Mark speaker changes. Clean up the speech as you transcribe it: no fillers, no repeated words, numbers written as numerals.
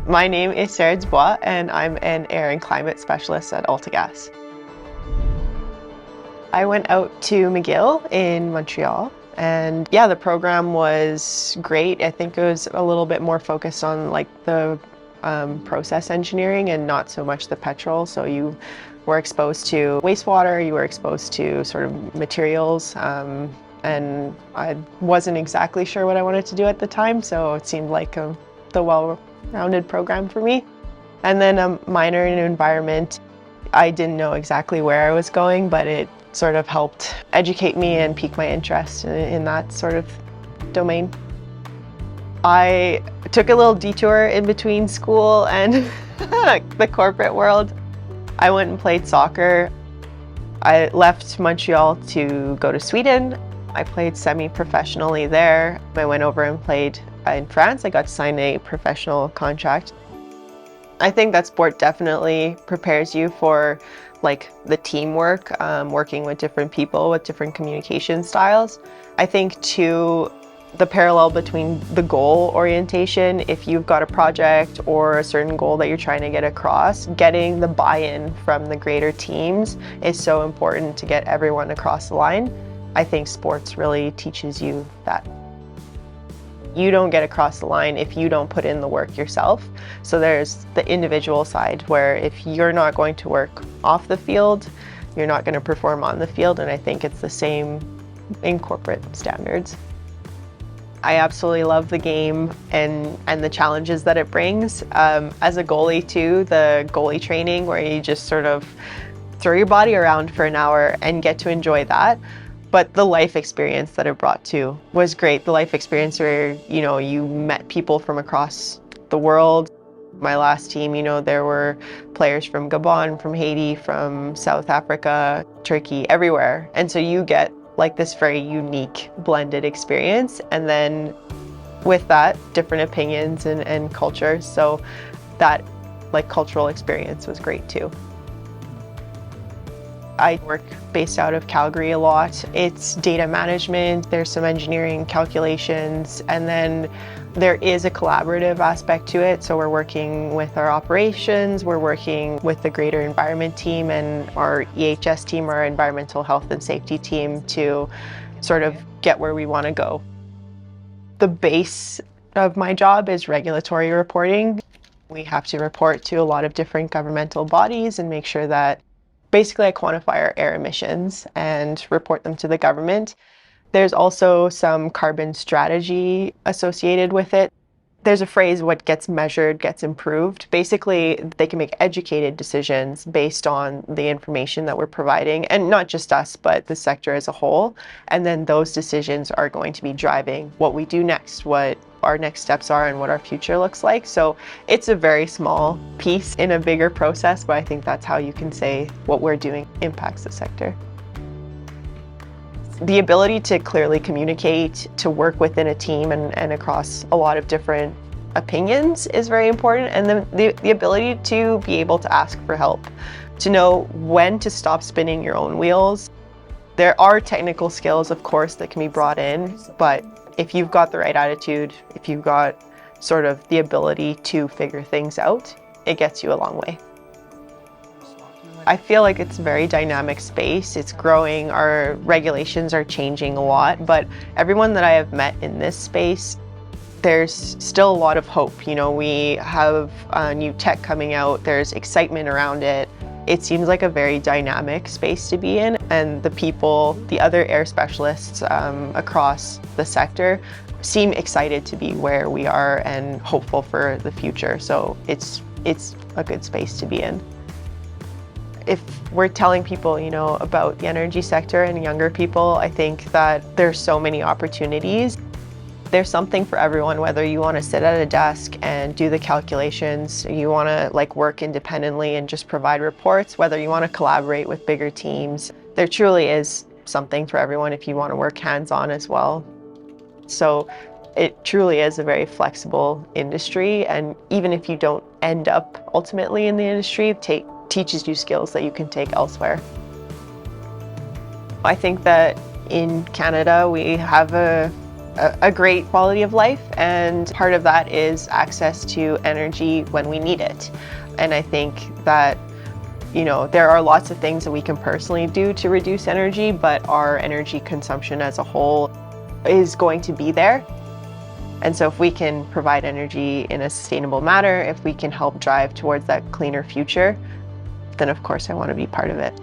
Speaker 1: My name is Sarah Dubois, and I'm an air and climate specialist at AltaGas. I went out to McGill in Montreal, and yeah, the program was great. I think it was a little bit more focused on like the process engineering and not so much the petrol. So you were exposed to wastewater, you were exposed to sort of materials, and I wasn't exactly sure what I wanted to do at the time, so it seemed like the well-rounded program for me. And then a minor in environment. I didn't know exactly where I was going, but it sort of helped educate me and pique my interest in that sort of domain. I took a little detour in between school and the corporate world. I went and played soccer. I left Montreal to go to Sweden. I played semi-professionally there. I went over and played in France. I got to sign a professional contract. I think that sport definitely prepares you for like the teamwork, working with different people with different communication styles. I think too, the parallel between the goal orientation, if you've got a project or a certain goal that you're trying to get across, getting the buy-in from the greater teams is so important to get everyone across the line. I think sports really teaches you that. You don't get across the line if you don't put in the work yourself. So there's the individual side where if you're not going to work off the field, you're not going to perform on the field, and I think it's the same in corporate standards. I absolutely love the game and the challenges that it brings. As a goalie too, the goalie training where you just sort of throw your body around for an hour and get to enjoy that. But the life experience that it brought too was great. The life experience where, you know, you met people from across the world. My last team, you know, there were players from Gabon, from Haiti, from South Africa, Turkey, everywhere. And so you get like this very unique blended experience. And then with that, different opinions and cultures. So that like cultural experience was great too. I work based out of Calgary a lot. It's data management, there's some engineering calculations, and then there is a collaborative aspect to it. So we're working with our operations, we're working with the greater environment team and our EHS team, our environmental health and safety team, to sort of get where we want to go. The base of my job is regulatory reporting. We have to report to a lot of different governmental bodies and make sure that basically I quantify our air emissions and report them to the government. There's also some carbon strategy associated with it. There's a phrase, what gets measured gets improved. Basically, they can make educated decisions based on the information that we're providing, and not just us, but the sector as a whole. And then those decisions are going to be driving what we do next, what our next steps are, and what our future looks like. So it's a very small piece in a bigger process, but I think that's how you can say what we're doing impacts the sector. The ability to clearly communicate, to work within a team and across a lot of different opinions is very important. And then the ability to be able to ask for help, to know when to stop spinning your own wheels. There are technical skills, of course, that can be brought in, but if you've got the right attitude, if you've got sort of the ability to figure things out, it gets you a long way. I feel like it's a very dynamic space. It's growing, our regulations are changing a lot, but everyone that I have met in this space, there's still a lot of hope. You know, we have new tech coming out, there's excitement around it. It seems like a very dynamic space to be in, and the people, the other air specialists across the sector seem excited to be where we are and hopeful for the future. So it's a good space to be in. If we're telling people, you know, about the energy sector and younger people, I think that there's so many opportunities. There's something for everyone, whether you want to sit at a desk and do the calculations, you want to like work independently and just provide reports, whether you want to collaborate with bigger teams. There truly is something for everyone if you want to work hands-on as well. So it truly is a very flexible industry, and even if you don't end up ultimately in the industry, teaches you skills that you can take elsewhere. I think that in Canada we have a a great quality of life, and part of that is access to energy when we need it. And I think that, you know, there are lots of things that we can personally do to reduce energy, but our energy consumption as a whole is going to be there. And so if we can provide energy in a sustainable manner, if we can help drive towards that cleaner future, then of course I want to be part of it.